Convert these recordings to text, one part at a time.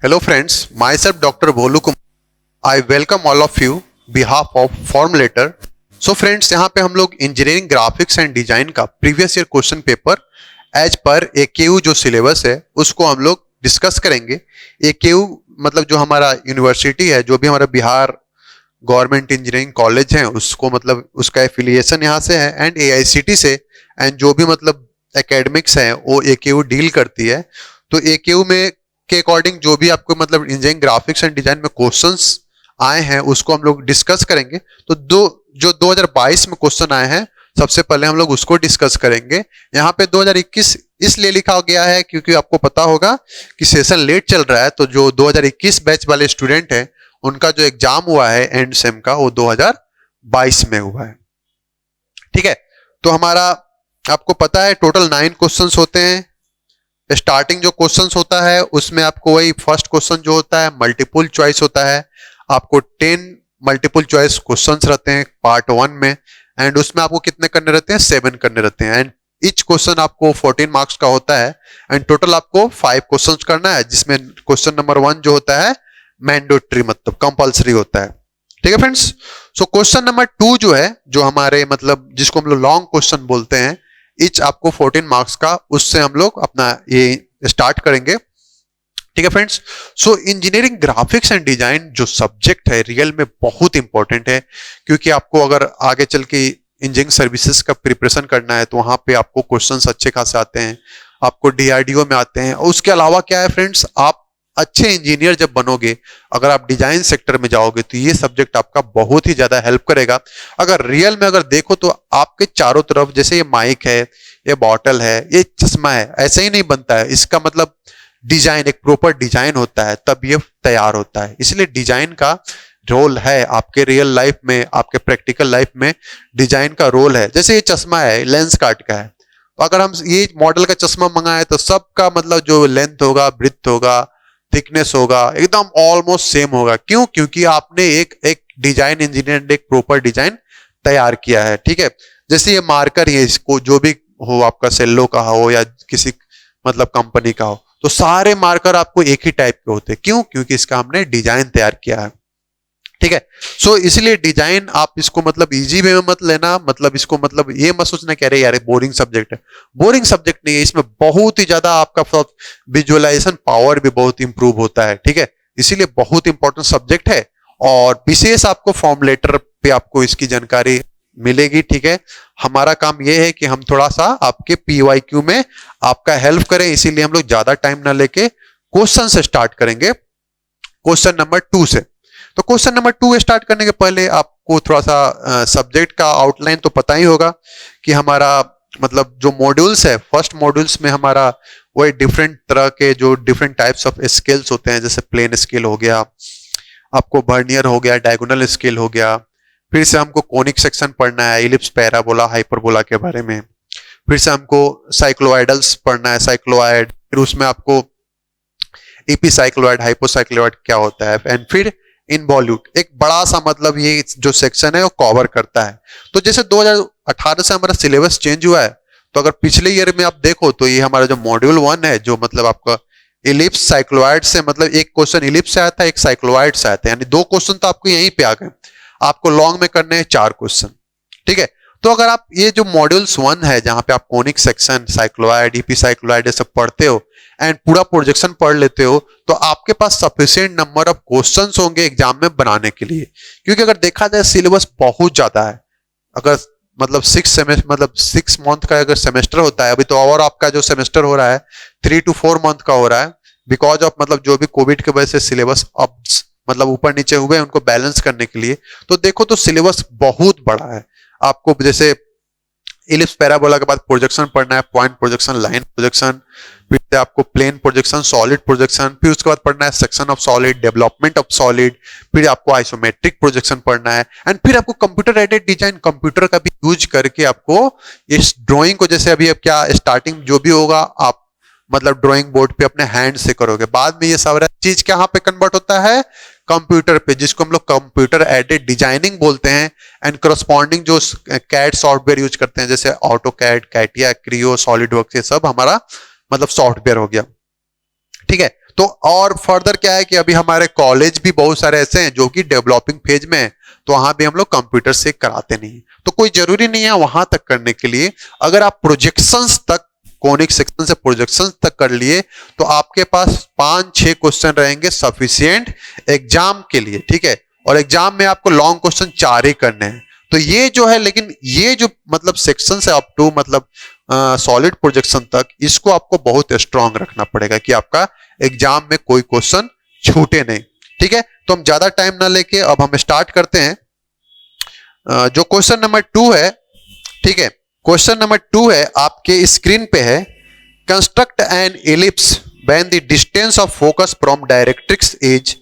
Hello friends, myself Dr. Bolu Kumar. I welcome all of you behalf of Formulator. So friends, यहाँ पे हम लोग engineering graphics and design का previous year question paper as per AKU जो syllabus है उसको हम लोग डिस्कस करेंगे। AKU मतलब जो हमारा यूनिवर्सिटी है, जो भी हमारा बिहार गवर्नमेंट इंजीनियरिंग कॉलेज है, उसको मतलब उसका एफिलिएशन यहाँ से है एंड AICT से, एंड जो भी मतलब एकेडमिक्स है वो AKU डील करती है। तो AKU में के अकॉर्डिंग जो भी आपको मतलब इंजीनियरिंग ग्राफिक्स एंड डिजाइन में क्वेश्चंस आए हैं उसको हम लोग डिस्कस करेंगे। तो जो 2022 में क्वेश्चन आए हैं सबसे पहले हम लोग उसको डिस्कस करेंगे। यहाँ पे 2021 इसलिए लिखा गया है क्योंकि आपको पता होगा कि सेशन लेट चल रहा है, तो जो 2021 बैच वाले स्टूडेंट हैं उनका जो एग्जाम हुआ है एंड सेम का वो 2022 में हुआ है। ठीक है, तो हमारा आपको पता है टोटल 9 क्वेश्चंस होते हैं। स्टार्टिंग जो क्वेश्चंस होता है उसमें आपको वही फर्स्ट क्वेश्चन जो होता है मल्टीपल चॉइस होता है। आपको 10 मल्टीपल चॉइस क्वेश्चंस रहते हैं पार्ट 1 में, एंड उसमें आपको कितने करने रहते हैं, 7 करने रहते हैं, एंड ईच क्वेश्चन आपको 14 मार्क्स का होता है, एंड टोटल आपको 5 क्वेश्चंस करना है, जिसमें क्वेश्चन नंबर 1 जो होता है मैंडेटरी मतलब कंपल्सरी होता है। ठीक है फ्रेंड्स, सो क्वेश्चन नंबर 2 जो है, जो हमारे मतलब जिसको हम लोग लॉन्ग क्वेश्चन बोलते हैं, इच आपको 14 मार्क्स का, उससे हम लोग अपना ये स्टार्ट करेंगे। ठीक है friends, so engineering graphics and design जो सब्जेक्ट है रियल में बहुत इंपॉर्टेंट है, क्योंकि आपको अगर आगे चल के इंजीनियरिंग सर्विसेज का प्रिपरेशन करना है तो वहां पे आपको क्वेश्चंस अच्छे खासे आते हैं, आपको DRDO में आते हैं। और उसके अलावा क्या है फ्रेंड्स, आप अच्छे इंजीनियर जब बनोगे, अगर आप डिजाइन सेक्टर में जाओगे तो ये सब्जेक्ट आपका बहुत ही ज्यादा हेल्प करेगा। अगर रियल में अगर देखो तो आपके चारों तरफ, जैसे ये माइक है, ये बॉटल है, ये चश्मा है, ऐसे ही नहीं बनता है। इसका मतलब डिजाइन, एक प्रॉपर डिजाइन होता है तब ये तैयार होता है। इसलिए डिजाइन का रोल है आपके रियल लाइफ में, आपके प्रैक्टिकल लाइफ में डिजाइन का रोल है। जैसे ये चश्मा है, लेंस कार्ट का है, तो अगर हम ये मॉडल का चश्मा मंगाए तो सबका मतलब जो लेंथ होगा, ब्रेड्थ होगा, थिकनेस होगा, एकदम ऑलमोस्ट सेम होगा। क्यों? क्योंकि आपने एक डिजाइन इंजीनियर ने एक प्रॉपर डिजाइन तैयार किया है। ठीक है, जैसे ये मार्कर है, इसको जो भी हो, आपका सेल्लो का हो या किसी मतलब कंपनी का हो, तो सारे मार्कर आपको एक ही टाइप के होते हैं। क्यों? क्योंकि इसका हमने डिजाइन तैयार किया है। ठीक है, सो इसलिए डिजाइन आप इसको मतलब इजी वे में मत लेना, मतलब इसको मतलब ये मत सोचना कि अरे यार बोरिंग सब्जेक्ट है। बोरिंग सब्जेक्ट नहीं है, इसमें बहुत ही ज्यादा आपका विजुअलाइजेशन पावर भी बहुत इंप्रूव होता है। ठीक है, इसीलिए बहुत इंपॉर्टेंट सब्जेक्ट है, और विशेष आपको फॉर्मुलेटर पे आपको इसकी जानकारी मिलेगी। ठीक है, हमारा काम यह है कि हम थोड़ा सा आपके PYQ में आपका हेल्प करें, इसीलिए हम लोग ज्यादा टाइम ना लेके क्वेश्चन से स्टार्ट करेंगे, क्वेश्चन नंबर 2 से। तो क्वेश्चन नंबर 2 स्टार्ट करने के पहले आपको थोड़ा सा सब्जेक्ट का आउटलाइन तो पता ही होगा कि हमारा मतलब जो मॉड्यूल्स है, फर्स्ट मॉड्यूल्स में हमारा वही डिफरेंट तरह के जो डिफरेंट टाइप्स ऑफ स्केल्स होते हैं, जैसे प्लेन स्केल हो गया, आपको वर्नियर हो गया, डायगोनल स्केल हो गया, फिर से हमको कोनिक सेक्शन पढ़ना है, इलिप्स, पैराबोला, हाइपरबोला के बारे में, फिर से हमको साइक्लोइडल्स पढ़ना है, साइक्लोइड, फिर उसमें आपको एपीसाइक्लोइड, हाइपोसाइक्लोइड क्या होता है, एंड फिर इनवॉल्यूट। एक बड़ा सा मतलब ये जो सेक्शन है वो कवर करता है। तो जैसे 2018 से हमारा सिलेबस चेंज हुआ है, तो अगर पिछले ईयर में आप देखो तो ये हमारा जो मॉड्यूल 1 है, जो मतलब आपका इलिप्स साइक्लोइड से, मतलब एक क्वेश्चन इलिप्स से आता है, एक साइक्लोइड से आता है, यानी 2 क्वेश्चन तो आपको यहीं पे आ गए। आपको लॉन्ग में करने हैं 4 क्वेश्चन। ठीक है, तो अगर आप ये जो मॉड्यूल्स 1 है, जहां पे आप कोनिक सेक्शन, साइक्लोइड, एपीसाइक्लोइड ये सब पढ़ते हो एंड पूरा प्रोजेक्शन पढ़ लेते हो, तो आपके पास सफिशिएंट नंबर ऑफ क्वेश्चंस होंगे एग्जाम में बनाने के लिए। क्योंकि अगर देखा जाए सिलेबस बहुत ज्यादा है। अगर मतलब 6 मंथ का अगर सेमेस्टर होता है, अभी तो और आपका जो सेमेस्टर हो रहा है 3 to 4 मंथ का हो रहा है, बिकॉज ऑफ मतलब जो भी कोविड की वजह से सिलेबस अब मतलब ऊपर नीचे हुए, उनको बैलेंस करने के लिए। तो देखो तो सिलेबस बहुत बड़ा है। आपको जैसे इलिप्स पैराबोला के बाद प्रोजेक्शन पढ़ना है, पॉइंट प्रोजेक्शन, लाइन प्रोजेक्शन, फिर आपको प्लेन प्रोजेक्शन, सॉलिड प्रोजेक्शन, फिर उसके बाद पढ़ना है section of solid, development of solid, फिर आपको आइसोमेट्रिक प्रोजेक्शन पढ़ना है, एंड फिर आपको कंप्यूटर एडेड डिजाइन, कंप्यूटर का भी यूज करके आपको इस ड्राइंग को, जैसे अभी अब क्या स्टार्टिंग जो भी होगा आप मतलब ड्राइंग बोर्ड पे अपने हैंड से करोगे, बाद में ये सारा चीज कहां पे कन्वर्ट होता है, कंप्यूटर पे, जिसको हम लोग कंप्यूटर एडेड डिजाइनिंग बोलते हैं। एंड करस्पॉन्डिंग जो कैड सॉफ्टवेयर यूज करते हैं, जैसे AutoCAD, CATIA, Creo, SolidWorks, ये सब हमारा मतलब सॉफ्टवेयर हो गया। ठीक है, तो और फर्दर क्या है कि अभी हमारे कॉलेज भी बहुत सारे ऐसे हैं जो कि डेवलपिंग फेज में है, तो वहां भी हम लोग कंप्यूटर से कराते नहीं, तो कोई जरूरी नहीं है वहां तक करने के लिए। अगर आप प्रोजेक्शंस तक, कोनिक सेक्शन से प्रोजेक्शंस तक कर लिए तो आपके पास 5-6 क्वेश्चन रहेंगे सफिशिएंट एग्जाम के लिए, ठीक है। और एग्जाम में आपको लॉन्ग क्वेश्चन 4 ही करने हैं। तो ये जो है, लेकिन ये जो मतलब सेक्शन से अप टू मतलब सॉलिड प्रोजेक्शन तक, इसको आपको बहुत स्ट्रांग रखना पड़ेगा कि आपका एग्जाम में कोई क्वेश्चन छूटे नहीं, ठीक है। तो हम ज्यादा टाइम ना लेके अब हम स्टार्ट करते हैं। जो क्वेश्चन नंबर 2 है, ठीक है, क्वेश्चन नंबर 2 है आपके स्क्रीन पे है, construct an ellipse when the distance of focus from directrix is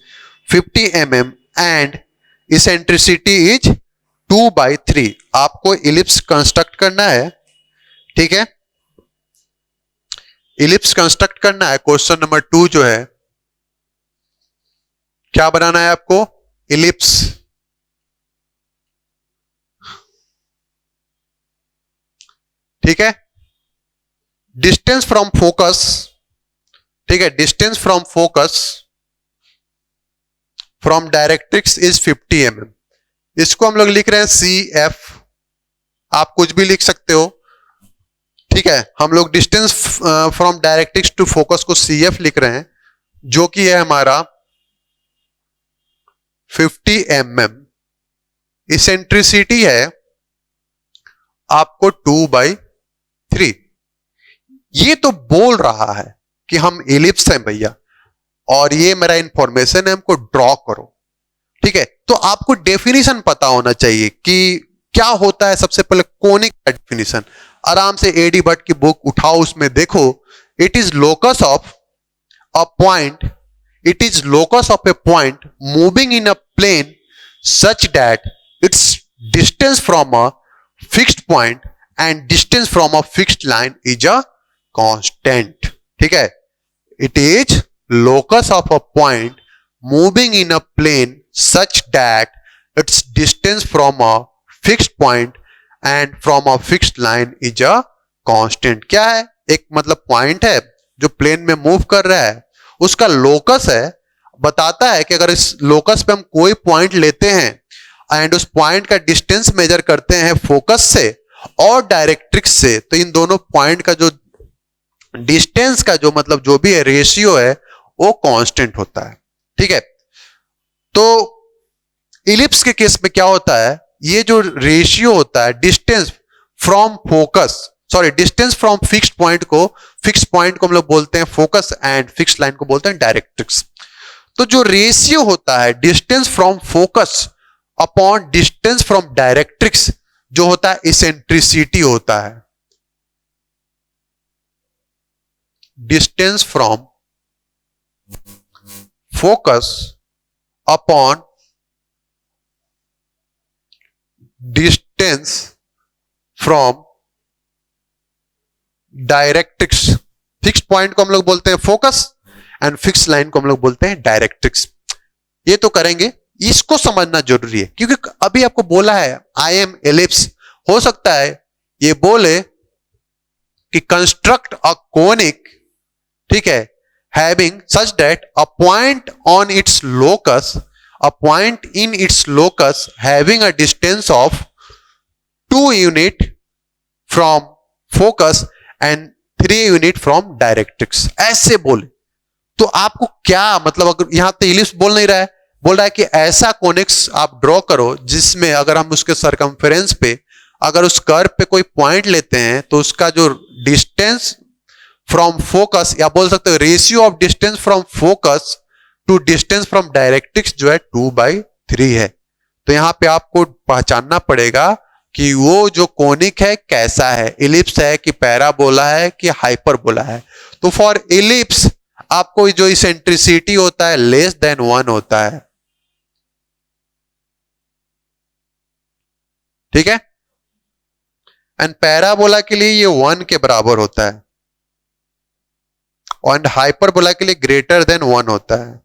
50 mm and eccentricity is 2/3। आपको इलिप्स कंस्ट्रक्ट करना है, ठीक है, इलिप्स कंस्ट्रक्ट करना है। क्वेश्चन नंबर 2 जो है, क्या बनाना है आपको, इलिप्स, ठीक है। डिस्टेंस फ्रॉम फोकस, ठीक है, distance from focus from directrix is 50 mm। इसको हम लोग लिख रहे हैं CF, आप कुछ भी लिख सकते हो, ठीक है। हम लोग distance from directrix to focus को CF लिख रहे हैं, जो कि है हमारा 50 mm। इसेंट्रिसिटी है आपको 2/3। ये तो बोल रहा है कि हम इलिप्स हैं भैया, और ये मेरा इंफॉर्मेशन है, हमको ड्रॉ करो, ठीक है। तो आपको डेफिनेशन पता होना चाहिए कि क्या होता है। सबसे पहले कोनिक का डेफिनेशन आराम से एडी भट्ट की बुक उठाओ, उसमें देखो, it is locus of a point, it is locus of a point moving in a plane such that its distance from a fixed point and distance from a fixed line is a constant, ठीक है। It is locus of a point moving in a plane such that its distance from a fixed point and from a fixed line is a constant। क्या है, एक मतलब point है जो plane में move कर रहा है, उसका लोकस है, बताता है कि अगर इस लोकस पे हम कोई पॉइंट लेते हैं एंड उस पॉइंट का डिस्टेंस मेजर करते हैं फोकस से और डायरेक्ट्रिक्स से, तो इन दोनों पॉइंट का जो डिस्टेंस का जो मतलब जो भी है रेशियो है वो कांस्टेंट होता है, ठीक है। तो इलिप्स के केस में क्या होता है, ये जो रेशियो होता है distance from focus, sorry distance from fixed point को, फिक्स्ड पॉइंट को हम लोग बोलते हैं फोकस एंड फिक्स्ड लाइन को बोलते हैं डायरेक्ट्रिक्स। तो जो रेशियो होता है distance from focus upon distance from directrix, जो होता है इसेंट्रिसिटी होता है। Distance from focus upon distance from directrix. Fixed point को हम लोग बोलते हैं फोकस एंड फिक्स्ड लाइन को हम लोग बोलते हैं डायरेक्ट्रिक्स। ये तो करेंगे, इसको समझना जरूरी है क्योंकि अभी आपको बोला है आई एम एलिप्स, हो सकता है ये बोले कि कंस्ट्रक्ट अ कोनिक, ठीक है, having such that a point on its locus, a point in its locus having a distance of 2 unit from focus and 3 unit from directrix, ऐसे बोले तो आपको क्या मतलब, अगर यहां तो इलिप्स बोल नहीं रहा है, बोल रहा है कि ऐसा कोनिक्स आप ड्रॉ करो जिसमें अगर हम उसके सरकमफेरेंस पे अगर उस कर्व पे कोई पॉइंट लेते हैं तो उसका जो डिस्टेंस फ्रॉम फोकस, या बोल सकते हो ratio of distance from focus to distance from directrix जो है 2/3 है। तो यहां पे आपको पहचानना पड़ेगा कि वो जो कोनिक है कैसा है, इलिप्स है कि पैराबोला है कि हाइपरबोला है। तो फॉर इलिप्स आपको जो इसेंट्रिसिटी होता है लेस देन 1 होता है, ठीक है, एंड पैराबोला के लिए ये 1 के बराबर होता है और हाइपरबोला के लिए ग्रेटर देन 1 होता है।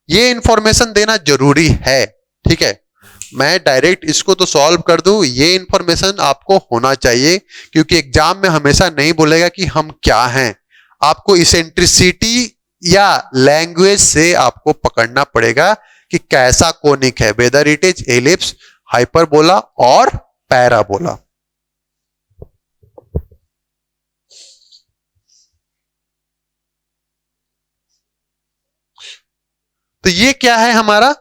ये इंफॉर्मेशन देना जरूरी है, ठीक है। मैं डायरेक्ट इसको तो सॉल्व कर दूं, ये इंफॉर्मेशन आपको होना चाहिए क्योंकि एग्जाम में हमेशा नहीं बोलेगा कि हम क्या हैं, आपको इसेंट्रिसिटी या लैंग्वेज से आपको पकड़ना पड़ेगा कि कैसा कोनिक है, whether it is ellipse, hyperbola और पैराबोला। तो ये क्या है हमारा,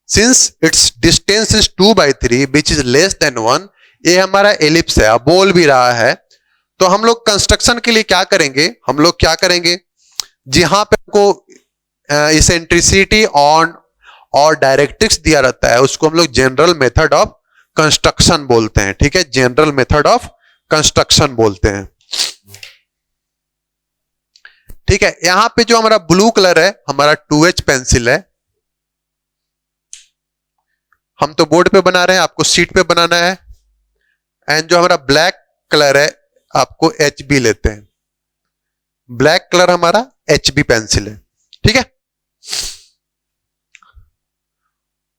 since it's distance is 2/3 which is less than 1, ये हमारा एलिप्स है, अब बोल भी रहा है। तो हम लोग कंस्ट्रक्शन के लिए क्या करेंगे, हम लोग क्या करेंगे, जहां पे हमको इसेंट्रिसिटी ऑन और डायरेक्ट्रिक्स दिया रहता है उसको हम लोग जनरल मेथड ऑफ कंस्ट्रक्शन बोलते हैं। ठीक है, जनरल मेथड ऑफ कंस्ट्रक्शन बोलते हैं। ठीक है, यहां पे जो हमारा ब्लू कलर है हमारा 2H पेंसिल है, हम तो बोर्ड पे बना रहे हैं, आपको शीट पे बनाना है। एंड जो हमारा ब्लैक कलर है आपको HB लेते हैं, ब्लैक कलर हमारा HB पेंसिल है। ठीक है,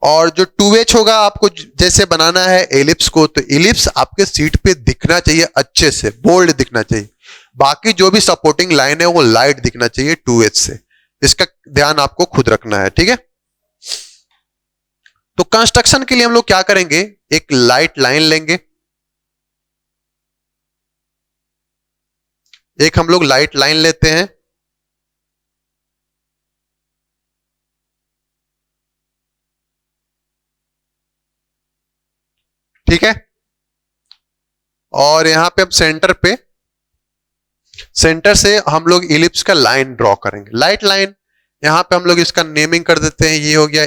और जो 2H होगा आपको जैसे बनाना है एलिप्स को, तो एलिप्स आपके शीट पे दिखना चाहिए, अच्छे से बोल्ड दिखना चाहिए। बाकी जो भी सपोर्टिंग लाइन है वो लाइट दिखना चाहिए 2H से, इसका ध्यान आपको खुद रखना है। ठीक है, तो कंस्ट्रक्शन के लिए हम लोग क्या करेंगे, एक लाइट लाइन लेंगे, एक हम लोग लाइट लाइन लेते हैं, ठीक है, और यहां पे अब सेंटर से हम लोग इलिप्स का लाइन ड्रॉ करेंगे, लाइट लाइन। यहां पे हम लोग इसका नेमिंग कर देते हैं, ये हो गया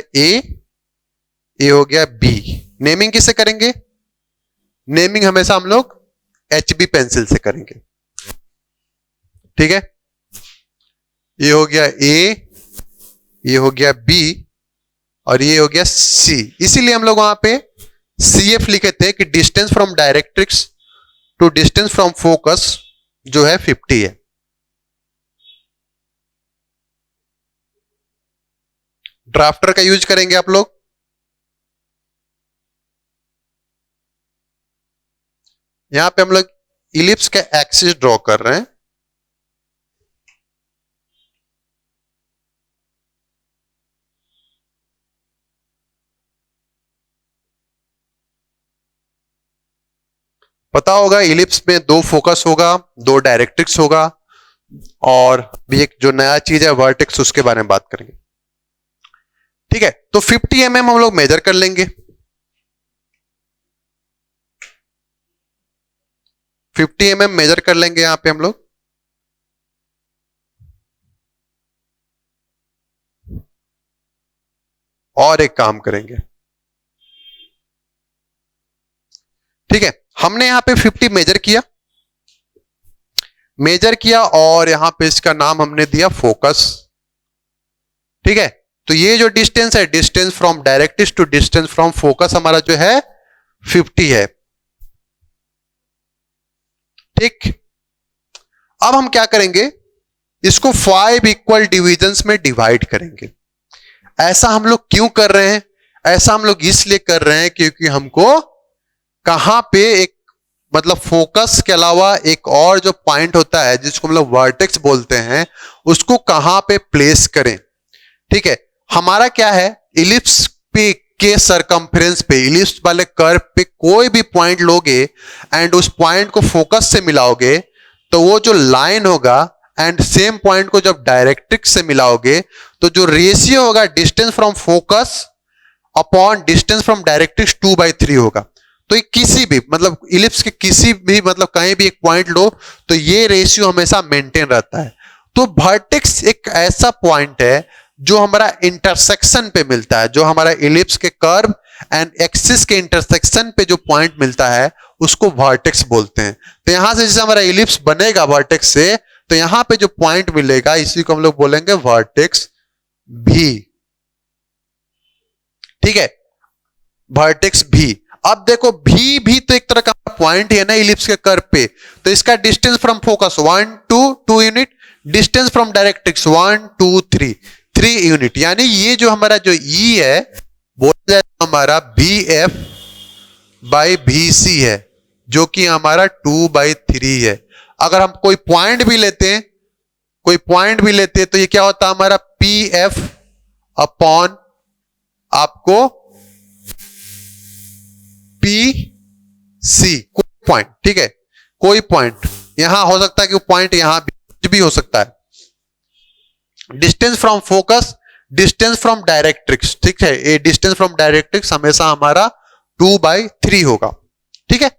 ए हो गया बी। नेमिंग किससे करेंगे, नेमिंग हमेशा हम लोग HB पेंसिल से करेंगे। ठीक है, ये हो गया ए, ये हो गया बी और ये हो गया सी। इसीलिए हम लोग वहां पे CF लिखे थे कि distance from directrix to distance from focus जो है 50 है। ड्राफ्टर का यूज करेंगे आप लोग, यहां पे हम लोग इलिप्स का एक्सिस ड्रॉ कर रहे हैं। पता होगा इलिप्स में 2 फोकस होगा, 2 डायरेक्ट्रिक्स होगा, और भी एक जो नया चीज है वर्टेक्स, उसके बारे में बात करेंगे। ठीक है, तो 50 mm हम लोग मेजर कर लेंगे, 50 mm मेजर कर लेंगे यहां पे हम लोग। और एक काम करेंगे, ठीक है, हमने यहां पे 50 मेजर किया और यहां पे इसका नाम हमने दिया फोकस। ठीक है, तो ये जो डिस्टेंस है, distance from directrix to distance from focus हमारा जो है 50 है। ठीक, अब हम क्या करेंगे, इसको 5 इक्वल डिविजन्स में डिवाइड करेंगे। ऐसा हम लोग क्यों कर रहे हैं, ऐसा हम लोग इसलिए कर रहे हैं क्योंकि हमको कहां पे एक मतलब फोकस के अलावा एक और जो पॉइंट होता है जिसको हम लोग वर्टेक्स बोलते हैं, उसको कहां पे प्लेस करें। ठीक है, हमारा क्या है, इलिप्स पे के सरकमफ्रेंस पे, इलिप्स वाले कर्व पे कोई भी पॉइंट लोगे एंड उस पॉइंट को फोकस से मिलाओगे, तो वो जो लाइन होगा एंड सेम पॉइंट को जब डायरेक्ट्रिक्स से मिलाओगे तो जो रेशियो होगा distance from focus upon distance from directrix 2/3 होगा। तो ये किसी भी मतलब इलिप्स के किसी भी मतलब कहीं भी एक पॉइंट लो तो ये रेशियो हमेशा मेंटेन रहता है। तो वर्टेक्स एक ऐसा पॉइंट है जो हमारा इंटरसेक्शन पे मिलता है, जो हमारा इलिप्स के कर्व एंड एक्सिस के इंटरसेक्शन पे जो पॉइंट मिलता है उसको वर्टेक्स बोलते हैं। तो यहां से जैसे हमारा इलिप्स बनेगा वर्टेक्स से, तो यहां पे जो पॉइंट मिलेगा इसी को हम लोग बोलेंगे वर्टेक्स भी। ठीक है, वर्टेक्स भी। अब देखो भी तो एक तरह का पॉइंट है ना इलिप्स के कर्व पे, तो इसका distance from focus 1 2 unit, distance from directrix 1 2 3 unit, यानी ये जो हमारा जो ई है बोला जाए हमारा BF/BC है, जो कि हमारा 2/3 है। अगर हम कोई पॉइंट भी लेते हैं, तो ये क्या होता है हमारा PF अपॉन आपको PC, कोई पॉइंट, ठीक है, कोई पॉइंट यहां हो सकता है कि पॉइंट यहां भी हो सकता है। Distance from focus, distance from directrix, ठीक है, ये डिस्टेंस फ्रॉम डायरेक्ट्रिक्स हमेशा हमारा 2/3 होगा, ठीक है।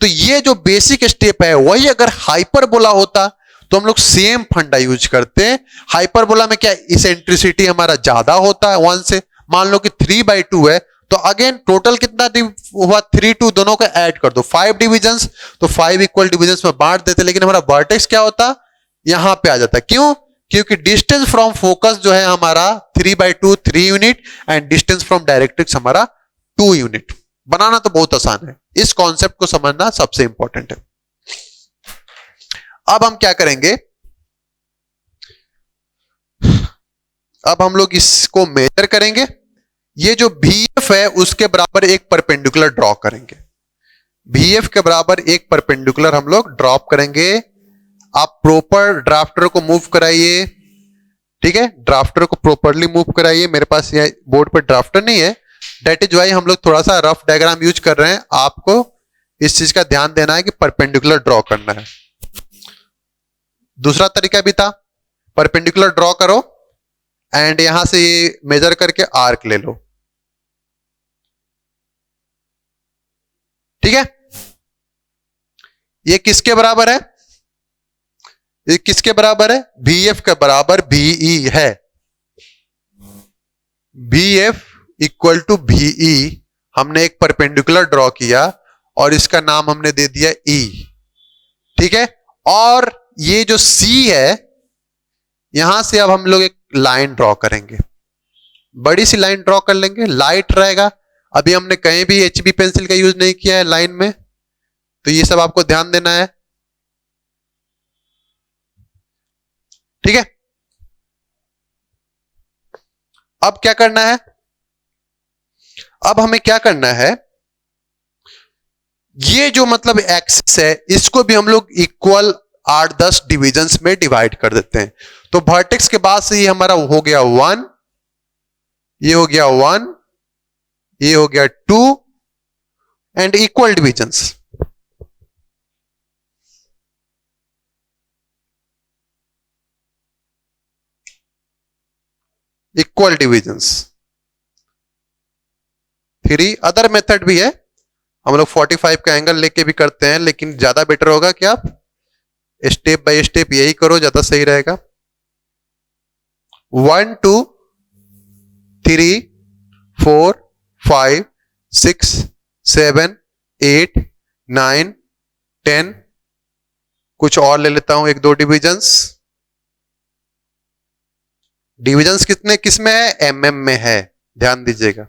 तो ये जो बेसिक स्टेप है वही अगर हाइपरबोला होता तो हम लोग सेम फंडा यूज करते हैं। हाइपरबोला में क्या इसेंट्रिसिटी हमारा ज्यादा होता है 1 से, मान लो कि 3/2 है, तो अगेन टोटल कितना हुआ 3 2, दोनों को ऐड कर दो 5 डिविजन्स, तो 5 इक्वल डिविजन्स में बांट देते, लेकिन हमारा वर्टेक्स क्या होता यहां पे आ जाता। क्यों? क्योंकि डिस्टेंस फ्रॉम फोकस जो है हमारा 3/2 3 unit and distance from directrix हमारा 2 यूनिट। बनाना तो बहुत आसान है, इस कॉन्सेप्ट को समझना सबसे इंपॉर्टेंट है। अब हम क्या करेंगे, अब हम लोग इसको मेजर करेंगे। ये जो VF है उसके बराबर एक परपेंडिकुलर ड्रॉ करेंगे। VF के बराबर एक परपेंडिकुलर हम लोग ड्रॉप करेंगे। आप प्रॉपर ड्राफ्टर को मूव कराइए, ठीक है, ड्राफ्टर को प्रॉपरली मूव कराइए। मेरे पास ये बोर्ड पर ड्राफ्टर नहीं है, दैट इज वाई हम लोग थोड़ा सा रफ डायग्राम यूज कर रहे हैं। आपको इस चीज का ध्यान देना है कि परपेंडिकुलर ड्रॉ करना है। दूसरा तरीका भी था, परपेंडिकुलर ड्रॉ करो एंड यहां से ये मेजर करके आर्क ले लो, ठीक है। ये किसके बराबर है? ये किसके बराबर है? VF के बराबर VE है। VF इक्वल टू VE, हमने एक परपेंडिकुलर ड्रॉ किया और इसका नाम हमने दे दिया E, ठीक है। और ये जो C है, यहां से अब हम लोग एक लाइन ड्रॉ करेंगे, बड़ी सी लाइन ड्रॉ कर लेंगे, लाइट रहेगा। अभी हमने कहीं भी HB पेंसिल का यूज नहीं किया है लाइन में, तो ये सब आपको ध्यान देना है, ठीक है। अब क्या करना है, अब हमें क्या करना है, ये जो मतलब एक्सिस है इसको भी हम लोग इक्वल 8-10 डिविजन्स में डिवाइड कर देते हैं। तो वर्टेक्स के बाद से ये हमारा हो गया 1, ये हो गया 1, ये हो गया 2 and equal divisions. Equal divisions 3। Other method भी है, हम लोग 45 का एंगल लेके भी करते हैं, लेकिन ज्यादा बेटर होगा कि आप स्टेप बाय स्टेप यही करो, ज्यादा सही रहेगा। 1 2 3 4 5 6 7 8 9 10, कुछ और ले लेता हूं 1-2 डिविजन्स। डिविजन्स कितने किस में है? MM में है, ध्यान दीजिएगा।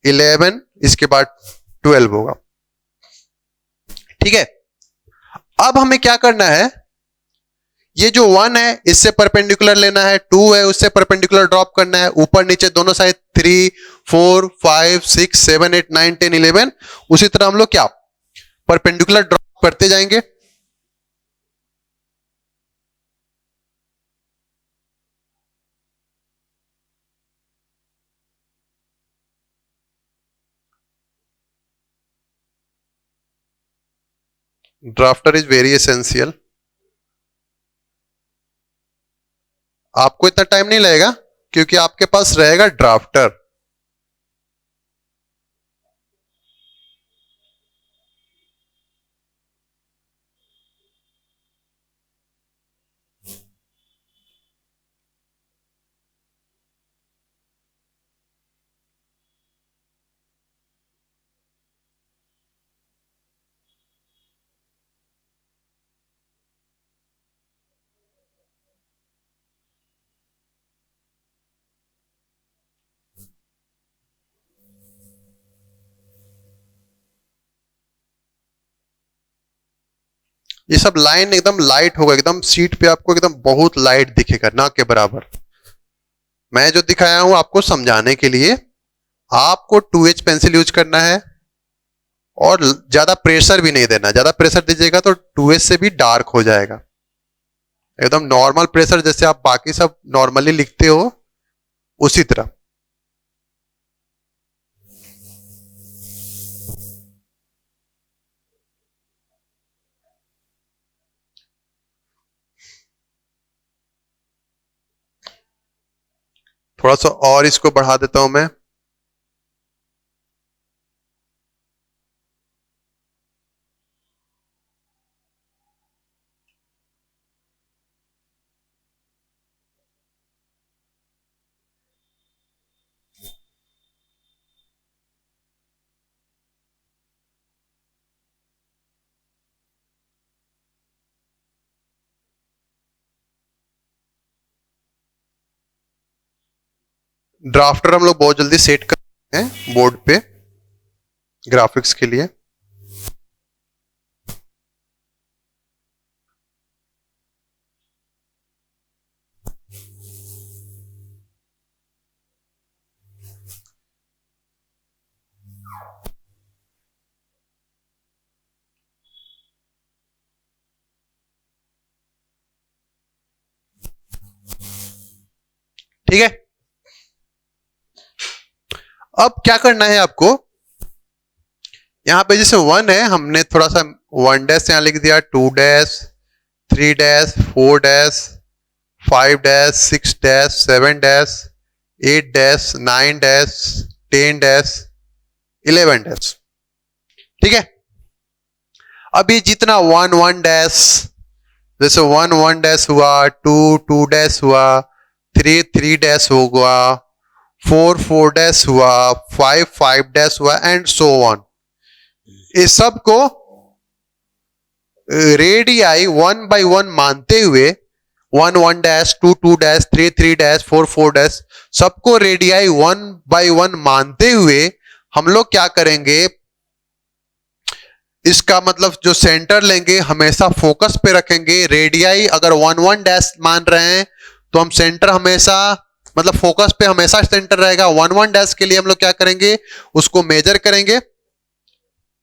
11, इसके बाद 12 होगा, ठीक है। अब हमें क्या करना है, ये जो 1 है इससे परपेंडिकुलर लेना है, 2 है उससे परपेंडिकुलर ड्रॉप करना है, ऊपर नीचे दोनों साइड 3 4 5 6 7 8 9 10 11, उसी तरह हम लोग क्या परपेंडिकुलर ड्रॉप करते जाएंगे। Drafter is very essential. आपको इतना टाइम नहीं लगेगा क्योंकि आपके पास रहेगा ड्राफ्टर। ये सब लाइन एकदम लाइट होगा, एकदम सीट पे आपको एकदम बहुत लाइट दिखेगा, ना के बराबर। मैं जो दिखाया हूं आपको समझाने के लिए, आपको 2H पेंसिल यूज करना है, और ज्यादा प्रेशर भी नहीं देना, ज्यादा प्रेशर दीजिएगा तो 2H से भी डार्क हो जाएगा। एकदम नॉर्मल प्रेशर जैसे आप बाकी सब नॉर्मली लिखते हो उसी तरह। थोड़ा सा और इसको बढ़ा देता हूं मैं। ड्राफ्टर हम लोग बहुत जल्दी सेट करते हैं बोर्ड पे ग्राफिक्स के लिए। ठीक है, अब क्या करना है आपको, यहां पे जैसे 1 है हमने थोड़ा सा 1 डैश यहां लिख दिया, 2 dash, 3 dash, 4 dash, 5 dash, 6 dash, 7 dash, 8 dash, 9 dash, 10 dash, 11 dash. ठीक है, अब ये जितना 1 1 डैश, जैसे 1 1 डैश हुआ, 2 2 डैश हुआ, 3 3 डैश होगा, 4 4 डैश हुआ, 5 5 डैश हुआ एंड सो ऑन। इस सब को रेडियाई 1 बाय 1 मानते हुए 1 1 डैश, 2 2 डैश, 3 3 डैश, 4 4 डैश, सबको रेडियाई 1 बाय 1 मानते हुए हम लोग क्या करेंगे, इसका मतलब जो सेंटर लेंगे हमेशा फोकस पे रखेंगे। रेडियाई अगर 1 1 डैश मान रहे हैं तो हम सेंटर हमेशा मतलब फोकस पे हमेशा सेंटर रहेगा। 1 1 डैश के लिए हम लोग क्या करेंगे, उसको मेजर करेंगे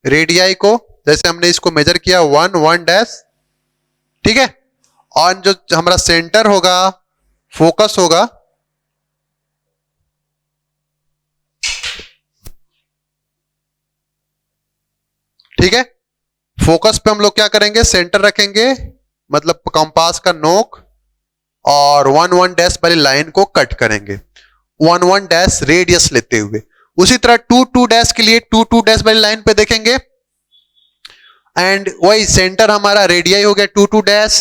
रेडियाई को, जैसे हमने इसको मेजर किया 1 1 डैश। ठीक है, और जो हमारा सेंटर होगा, फोकस होगा, ठीक है, फोकस पे हम लोग क्या करेंगे, सेंटर रखेंगे, मतलब कंपास का नोक, और 1 1 डैश वाली लाइन को कट करेंगे 1 1 डैश रेडियस लेते हुए। उसी तरह 2 2 डैश के लिए 2 2 डैश वाली लाइन पे देखेंगे एंड वही सेंटर हमारा रेडियाई हो गया 2 2 डैश,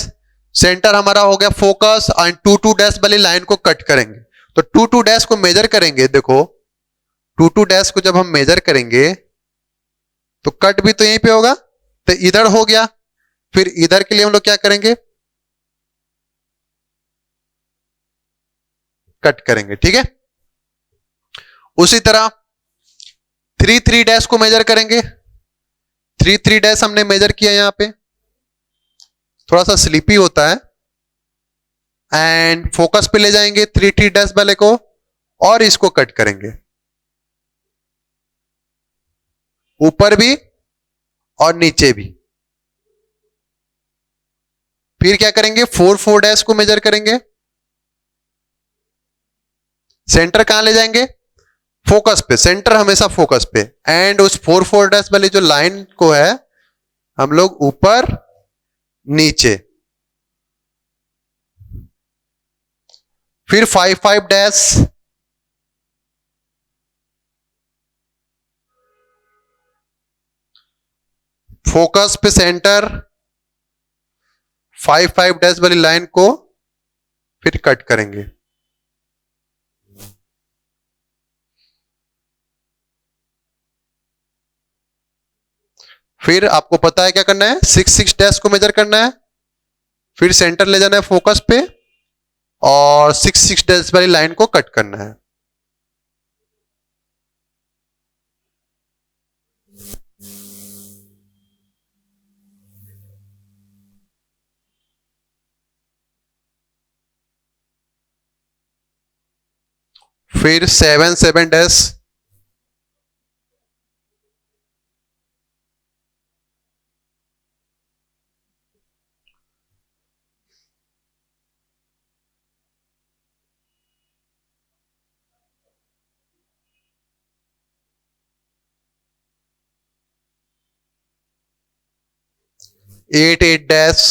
सेंटर हमारा हो गया फोकस, एंड 2 2 डैश वाली लाइन को कट करेंगे। तो 2 2 डैश को मेजर करेंगे, देखो 2 2 डैश को जब हम मेजर करेंगे तो कट भी तो यहीं पे होगा, तो इधर हो गया। फिर इधर के लिए हम लोग क्या करेंगे, कट करेंगे। ठीक है, उसी तरह 3 3 डैश को मेजर करेंगे, 3 3 डैश हमने मेजर किया, यहां पे थोड़ा सा स्लीपी होता है, एंड फोकस पे ले जाएंगे 3 3 डैश वाले को और इसको कट करेंगे ऊपर भी और नीचे भी। फिर क्या करेंगे, 4 4 डैश को मेजर करेंगे, सेंटर कहां ले जाएंगे, फोकस पे, सेंटर हमेशा फोकस पे, एंड उस 4 4 डैश वाली जो लाइन को है हम लोग ऊपर नीचे। फिर 5 5 डैश, फोकस पे सेंटर, 5 5 डैश वाली लाइन को फिर कट करेंगे। फिर आपको पता है क्या करना है, 6 6 डैश को मेजर करना है, फिर सेंटर ले जाना है फोकस पे और 6 6 डैश वाली लाइन को कट करना है। फिर 7 7 डैश, 8 8 डैश,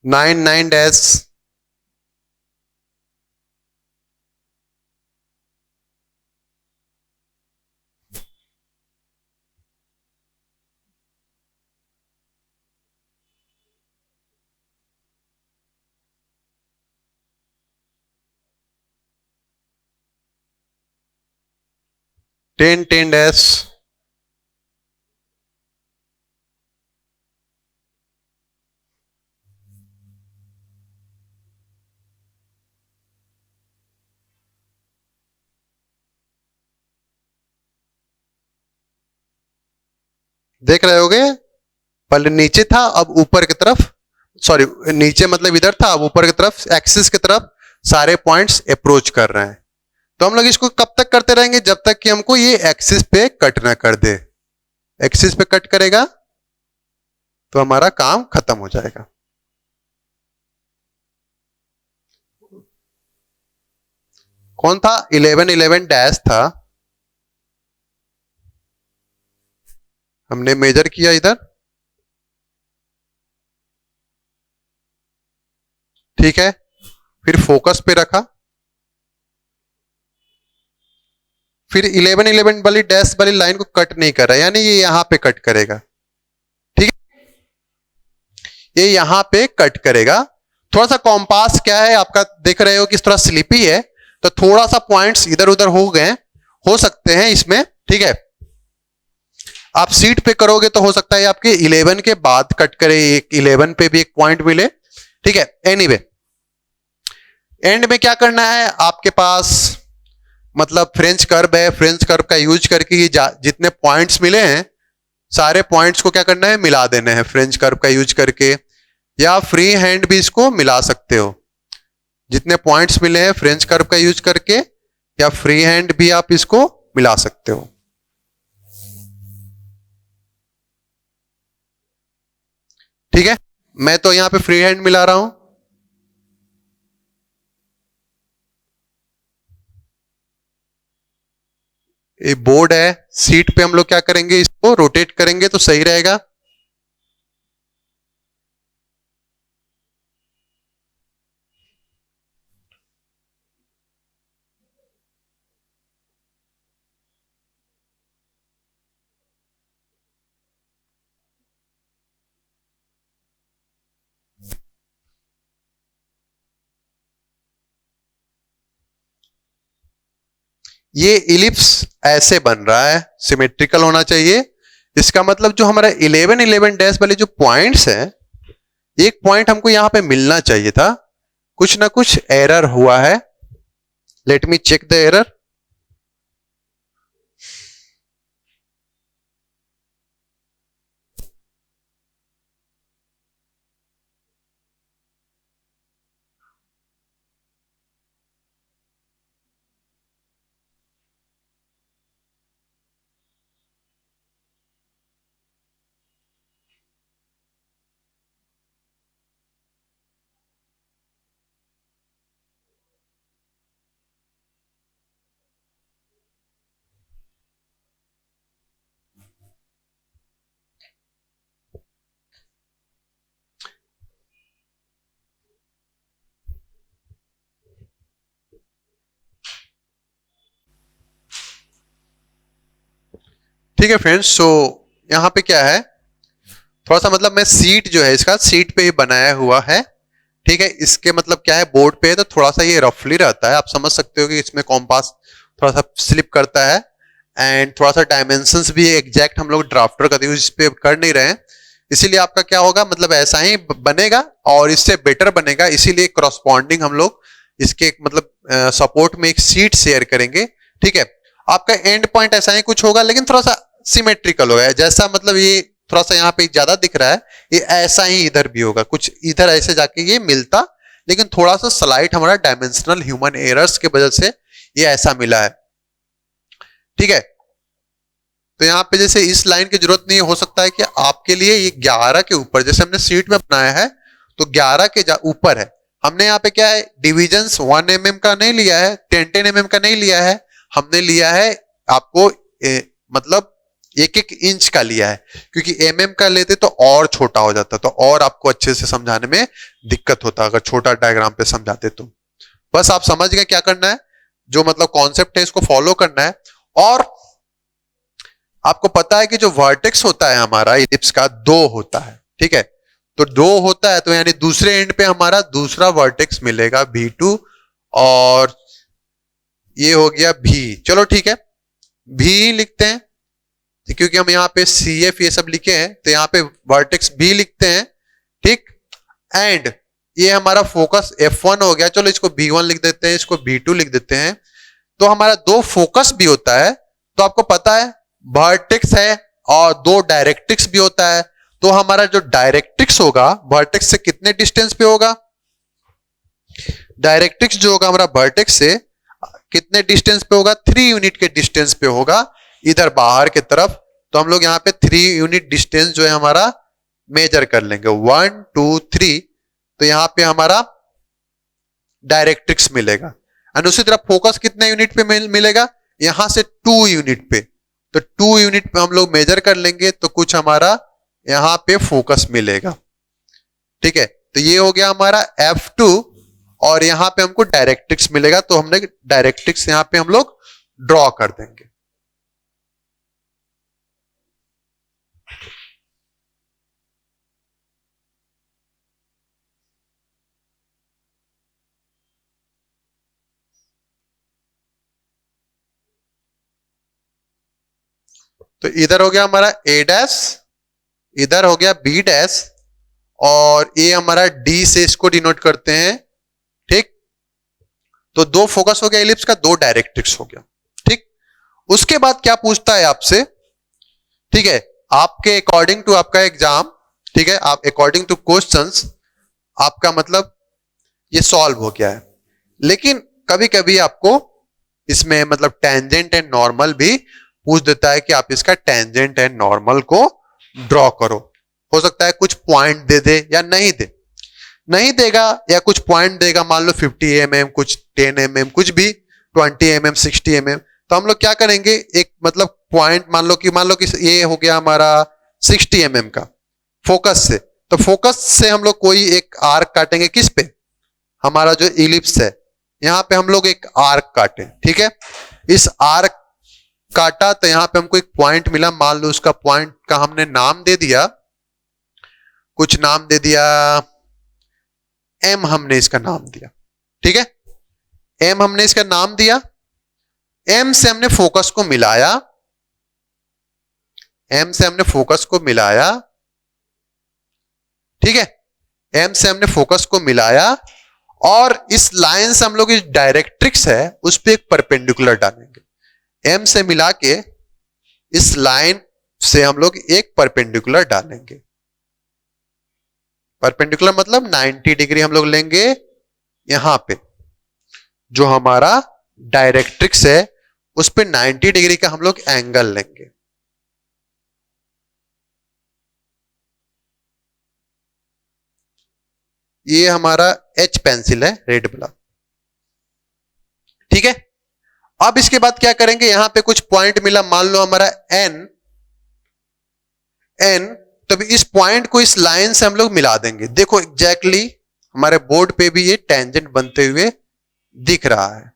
9 9 डैश, 10 10 डैश, देख रहे होगे, पहले नीचे था अब ऊपर की तरफ, सॉरी नीचे मतलब इधर था अब ऊपर की तरफ, एक्सिस की तरफ सारे पॉइंट्स अप्रोच कर रहे हैं। तो हम लोग इसको कब तक करते रहेंगे, जब तक कि हमको ये एक्सिस पे कट ना कर दे। एक्सिस पे कट करेगा तो हमारा काम खत्म हो जाएगा। कौन था? 11 11 डैश था, हमने मेजर किया इधर, ठीक है, फिर फोकस पे रखा, फिर 11 11 वाली डैश वाली लाइन को कट नहीं कर रहा, यानी ये यहां पे कट करेगा, ठीक है, ये यहां पे कट करेगा। थोड़ा सा कॉम्पास क्या है आपका, देख रहे हो कि थोड़ा स्लिपी है, तो थोड़ा सा पॉइंट्स इधर उधर हो गए, हो सकते हैं इसमें, ठीक है। आप सीट पे करोगे तो हो सकता है आपके 11 के बाद कट करे, 11 पे भी एक पॉइंट मिले, ठीक है। एनीवे एंड में क्या करना है आपके पास, मतलब फ्रेंच कर्व है, फ्रेंच कर्व का यूज करके ये जितने पॉइंट्स मिले हैं सारे पॉइंट्स को क्या करना है, मिला देने हैं फ्रेंच कर्व का यूज करके, या फ्री हैंड भी इसको मिला सकते हो। जितने पॉइंट्स मिले हैं फ्रेंच कर्व का यूज करके या फ्री हैंड भी आप इसको मिला सकते हो, ठीक है। मैं तो यहां पे फ्री हैंड मिला रहा हूं, ये बोर्ड है, सीट पे हम लोग क्या करेंगे, इसको रोटेट करेंगे तो सही रहेगा। ये इलिप्स ऐसे बन रहा है, सिमेट्रिकल होना चाहिए। इसका मतलब जो हमारा 11 11 डैश वाले जो पॉइंट्स हैं, एक पॉइंट हमको यहां पे मिलना चाहिए था, कुछ ना कुछ एरर हुआ है। Let me check the error. ठीक है फ्रेंड्स, सो यहां पे क्या है, थोड़ा सा मतलब मैं सीट जो है इसका सीट पे ही बनाया हुआ है, ठीक है। इसके मतलब क्या है, बोर्ड पे है तो थोड़ा सा ये रफली रहता है, आप समझ सकते हो कि इसमें कॉम्पास थोड़ा सा स्लिप करता है, एंड थोड़ा सा डायमेंशंस भी एग्जैक्ट हम लोग ड्राफ्टर का यूज पे कर नहीं रहे हैं, इसीलिए आपका क्या होगा, मतलब ऐसा ही बनेगा और इससे बेटर बनेगा। इसीलिए करस्पॉन्डिंग हम लोग इसके मतलब सपोर्ट में एक सीट शेयर करेंगे, ठीक है। आपका एंड पॉइंट ऐसा ही कुछ होगा, लेकिन थोड़ा सा सिमेट्रिकल होगा, जैसा मतलब ये थोड़ा सा यहाँ पे ज्यादा दिख रहा है, ये ऐसा ही इधर भी होगा, कुछ इधर ऐसे जाके ये मिलता, लेकिन थोड़ा सा स्लाइट हमारा डायमेंशनल ह्यूमन एरर्स के वजह से ये ऐसा मिला है, ठीक है। तो यहाँ पे जैसे इस लाइन की जरूरत नहीं है, हो सकता है कि आपके लिए ये 11 के ऊपर, जैसे हमने सीट में बनाया है तो 11 के ऊपर है। हमने यहाँ पे क्या है, डिविजन्स 1 mm का नहीं लिया है, 10 mm का नहीं लिया है, हमने लिया है आपको मतलब 1-1 इंच का लिया है, क्योंकि mm का लेते तो और छोटा हो जाता, तो और आपको अच्छे से समझाने में दिक्कत होता अगर छोटा डायग्राम पे समझाते तो। बस आप समझ गए क्या करना है, जो मतलब कॉन्सेप्ट है इसको फॉलो करना है। और आपको पता है कि जो वर्टेक्स होता है हमारा इलिप्स का 2 होता है, ठीक है, तो 2 होता है, तो यानी दूसरे एंड पे हमारा दूसरा वर्टेक्स मिलेगा V2, और ये हो गया V। चलो ठीक है, V लिखते हैं क्योंकि हम यहाँ पे CF ये सब लिखे हैं, तो यहाँ पे वर्टेक्स B लिखते हैं, ठीक। एंड ये हमारा फोकस F1 हो गया, चलो इसको B1 लिख देते हैं, इसको B2 लिख देते हैं। तो हमारा 2 फोकस भी होता है, तो आपको पता है वर्टेक्स है और 2 डायरेक्ट्रिक्स भी होता है, तो हमारा जो डायरेक्ट्रिक्स होगा वर्टेक्स से कितने डिस्टेंस पे होगा, डायरेक्ट्रिक्स जो होगा हमारा वर्टेक्स से कितने डिस्टेंस पे होगा, 3 यूनिट के डिस्टेंस पे होगा इधर बाहर की तरफ। तो हम लोग यहाँ पे 3 यूनिट डिस्टेंस जो है हमारा मेजर कर लेंगे, 1 2 3। तो यहाँ पे हमारा डायरेक्ट्रिक्स मिलेगा, और उसी तरह फोकस कितने यूनिट पे मिलेगा, यहां से 2 यूनिट पे, तो 2 यूनिट पे हम लोग मेजर कर लेंगे, तो कुछ हमारा यहां पे फोकस मिलेगा, ठीक है। तो ये हो गया हमारा F2, और यहां पे हमको डायरेक्ट्रिक्स मिलेगा, तो हमने डायरेक्ट्रिक्स यहां पे हम लोग ड्रॉ कर देंगे। तो इधर हो गया हमारा A', इधर हो गया B', और ये हमारा D से इसको डिनोट करते हैं, ठीक। तो 2 फोकस हो गया इलिप्स का, 2 डायरेक्ट्रिक्स हो गया, ठीक। उसके बाद क्या पूछता है आपसे, ठीक है, आपके अकॉर्डिंग टू आपका एग्जाम, ठीक है, आप अकॉर्डिंग टू क्वेश्चंस आपका मतलब ये सॉल्व हो गया है, लेकिन कभी कभी आपको इसमें मतलब टेंजेंट एंड नॉर्मल भी पूछ देता है कि आप इसका टेंजेंट एंड नॉर्मल को ड्रॉ करो। हो सकता है कुछ पॉइंट दे दे या नहीं दे, नहीं देगा या कुछ पॉइंट देगा, मान लो 50 mm, कुछ 10 mm, कुछ भी 20 mm, 60 mm। तो हम लोग क्या करेंगे, एक मतलब पॉइंट मान लो कि ये हो गया हमारा 60 mm का फोकस से, तो फोकस से हम लोग कोई एक आर्क काटेंगे, किस पे, हमारा जो इलिप्स है, यहां पे हम लोग एक आर्क काटे, ठीक है। इस आर्क काटा तो यहां पे हमको एक पॉइंट मिला, मान लो उसका पॉइंट का हमने नाम दे दिया, कुछ नाम दे दिया M, हमने इसका नाम दिया, ठीक है, M हमने इसका नाम दिया। M से हमने फोकस को मिलाया, M से हमने फोकस को मिलाया, ठीक है, M से हमने फोकस को मिलाया, और इस लाइन से हम लोग इस डायरेक्ट्रिक्स है उस पर एक परपेंडिकुलर डालेंगे। M से मिला के इस लाइन से हम लोग एक परपेंडिकुलर डालेंगे, परपेंडिकुलर मतलब 90 डिग्री हम लोग लेंगे यहां पे, जो हमारा डायरेक्ट्रिक्स है उस पे 90 डिग्री का हम लोग एंगल लेंगे। ये हमारा H पेंसिल है, रेड वाला, ठीक है। अब इसके बाद क्या करेंगे, यहां पे कुछ पॉइंट मिला, मान लो हमारा N, तब इस पॉइंट को इस लाइन से हम लोग मिला देंगे। देखो एग्जैक्टली हमारे बोर्ड पे भी ये टेंजेंट बनते हुए दिख रहा है,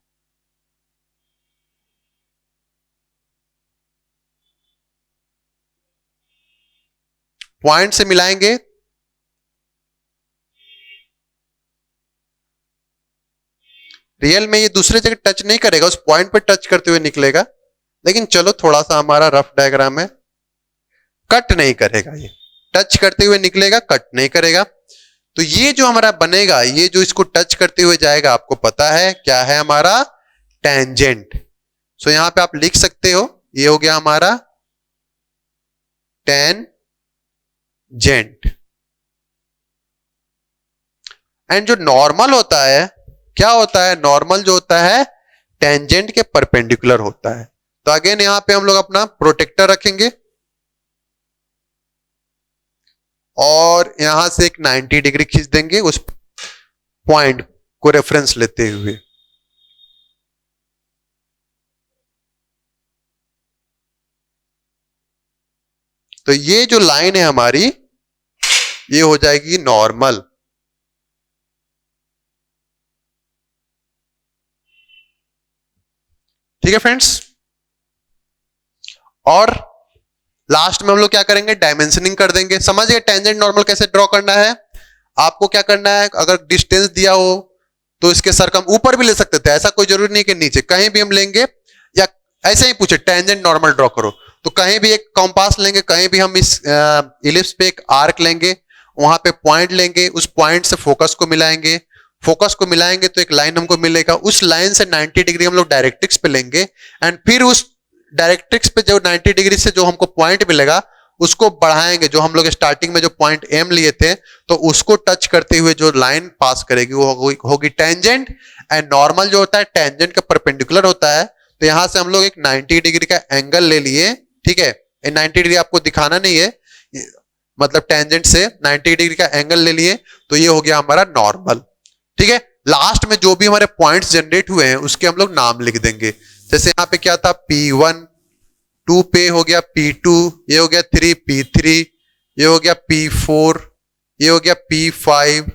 पॉइंट से मिलाएंगे, रियल में ये दूसरे जगह टच नहीं करेगा, उस पॉइंट पे टच करते हुए निकलेगा, लेकिन चलो थोड़ा सा हमारा रफ डायग्राम है, कट नहीं करेगा, ये टच करते हुए निकलेगा, कट नहीं करेगा। तो ये जो हमारा बनेगा, ये जो इसको टच करते हुए जाएगा, आपको पता है क्या है हमारा टेंजेंट। सो यहां पे आप लिख सकते हो, ये हो गया हमारा टेंजेंट। एंड जो नॉर्मल होता है, क्या होता है, नॉर्मल जो होता है टेंजेंट के परपेंडिकुलर होता है। तो अगेन यहां पे हम लोग अपना प्रोटेक्टर रखेंगे और यहां से एक 90 डिग्री खींच देंगे उस पॉइंट को रेफरेंस लेते हुए। तो ये जो लाइन है हमारी ये हो जाएगी नॉर्मल। ठीक है फ्रेंड्स। और लास्ट में हम लोग क्या करेंगे, डायमेंशनिंग कर देंगे। समझिए टेंजेंट नॉर्मल कैसे ड्रॉ करना है। आपको क्या करना है, अगर डिस्टेंस दिया हो तो इसके सर्कम ऊपर भी ले सकते थे, ऐसा कोई जरूरी नहीं कि नीचे, कहीं भी हम लेंगे। या ऐसे ही पूछे टेंजेंट नॉर्मल ड्रॉ करो तो कहीं भी एक कंपास लेंगे, कहीं भी हम इस इलिप्स पे एक आर्क लेंगे, वहां पे पॉइंट लेंगे, उस पॉइंट से फोकस को मिलाएंगे, फोकस को मिलाएंगे तो एक लाइन हमको मिलेगा, उस लाइन से 90 डिग्री हम लोग डायरेक्ट्रिक्स पे लेंगे एंड फिर उस डायरेक्ट्रिक्स पे जो 90 डिग्री से जो हमको पॉइंट मिलेगा उसको बढ़ाएंगे। जो हम लोग स्टार्टिंग में जो पॉइंट एम लिए थे तो उसको टच करते हुए जो लाइन पास करेगी वो होगी टेंजेंट। एंड नॉर्मल जो होता है टेंजेंट का परपेंडिकुलर होता है। तो यहां से हम लोग एक 90 डिग्री का एंगल ले लिए। ठीक है, 90 डिग्री आपको दिखाना नहीं है, मतलब टेंजेंट से 90 डिग्री का एंगल ले लिए तो ये हो गया हमारा नॉर्मल। ठीक है, लास्ट में जो भी हमारे पॉइंट्स जनरेट हुए हैं उसके हम लोग नाम लिख देंगे। जैसे यहाँ पे क्या था, P1, 2 पे हो गया P2, ये हो गया 3 P3, ये हो गया P4, ये हो गया P5,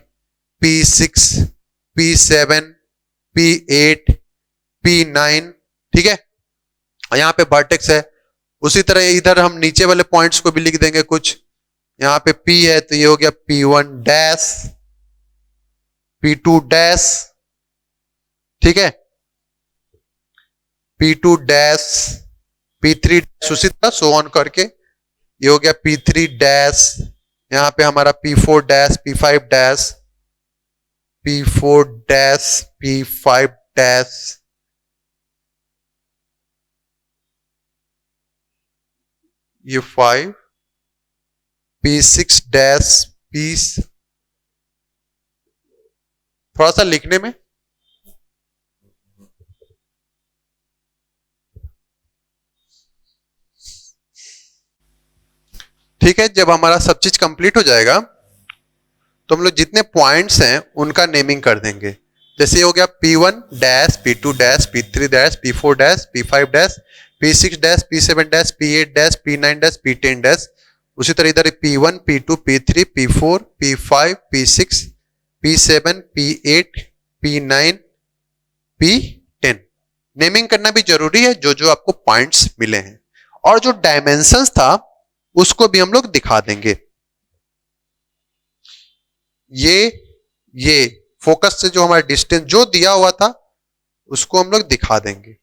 P6, P7, P8, P9। ठीक है, यहाँ पे वर्टेक्स है। उसी तरह इधर हम नीचे वाले पॉइंट्स को भी लिख देंगे कुछ। यहाँ पे P है तो ये हो गया P1 डैश, P2 डैश, ठीक है, P2 डैश, P3 डैश, उसी तरह सो ऑन करके ये हो गया P3 डैश। यहाँ पे हमारा P4 dash, P5 dash, P4 dash, P5 dash, ये 5, P6 डैश, थोड़ा सा लिखने में ठीक है। जब हमारा सब चीज कंप्लीट हो जाएगा तो हम लोग जितने पॉइंट्स हैं उनका नेमिंग कर देंगे। जैसे ये हो गया P1 dash, P2 dash, P3 dash, P4 dash, P5 dash, P6 dash, P7 dash, P8 dash, P9 dash, P10 dash. उसी तरह इधर P1, P2, P3, P4, P5, P6, P7, P8, P9, P10। Naming करना भी जरूरी है जो जो आपको पॉइंट्स मिले हैं। और जो डायमेंशंस था उसको भी हम लोग दिखा देंगे। ये फोकस से जो हमारा डिस्टेंस जो दिया हुआ था उसको हम लोग दिखा देंगे।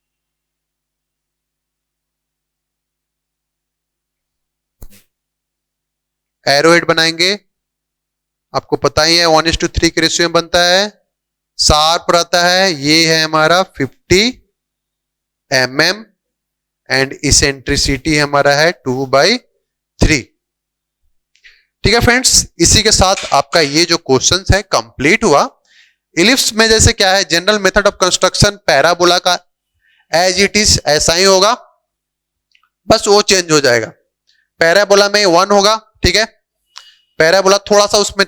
एरोहेड बनाएंगे, आपको पता ही है 1:3 के रेशियो में बनता है। शार्प रहता है, ये है हमारा 50 mm एंड इसेंट्रिसिटी हमारा है 2/3। ठीक है फ्रेंड्स, इसी के साथ आपका ये जो क्वेश्चन है कंप्लीट हुआ। इलिप्स में जैसे क्या है, general method of construction parabola का एज इट इज ऐसा ही होगा, बस वो चेंज हो जाएगा। पैराबोला में 1 होगा, ठीक है, पैराबोला थोड़ा सा उसमें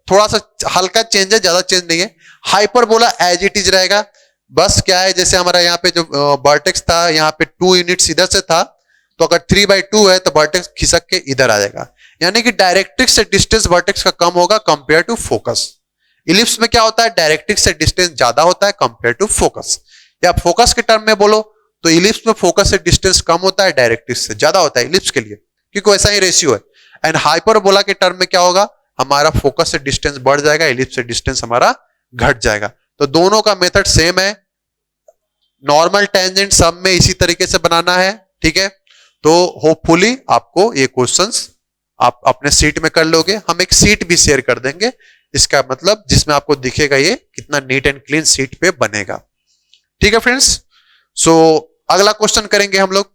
थोड़ा सा हल्का चेंज है, ज्यादा चेंज नहीं है। हाइपरबोला एज इट इज रहेगा, बस क्या है जैसे हमारा यहाँ पे जो वर्टेक्स था यहाँ पे 2 यूनिट्स इधर से था, तो अगर 3/2 है तो वर्टेक्स खिसक के इधर आ जाएगा। यानी कि डायरेक्ट्रिक्स से डिस्टेंस वर्टेक्स का कम होगा कंपेयर टू फोकस। इलिप्स में क्या होता है, डायरेक्ट्रिक्स से डिस्टेंस ज्यादा होता है कंपेयर टू फोकस। या फोकस के टर्म में बोलो तो इलिप्स में फोकस से डिस्टेंस कम होता है, डायरेक्ट्रिक्स से ज्यादा होता है इलिप्स के लिए, क्योंकि वैसा ही रेशियो है। एंड हाइपरबोला के टर्म में क्या होगा, हमारा फोकस से डिस्टेंस बढ़ जाएगा, इलिप्स से डिस्टेंस हमारा घट जाएगा। तो दोनों का मेथड सेम है। नॉर्मल टेंजेंट सब में इसी तरीके से बनाना है, ठीक है। तो होपफुली आपको ये क्वेश्चंस आप अपने सीट में कर लोगे। हम एक सीट भी शेयर कर देंगे, इसका मतलब जिसमें आपको दिखेगा ये कितना नीट एंड क्लीन सीट पे बनेगा। ठीक है फ्रेंड्स, सो अगला क्वेश्चन करेंगे हम लोग।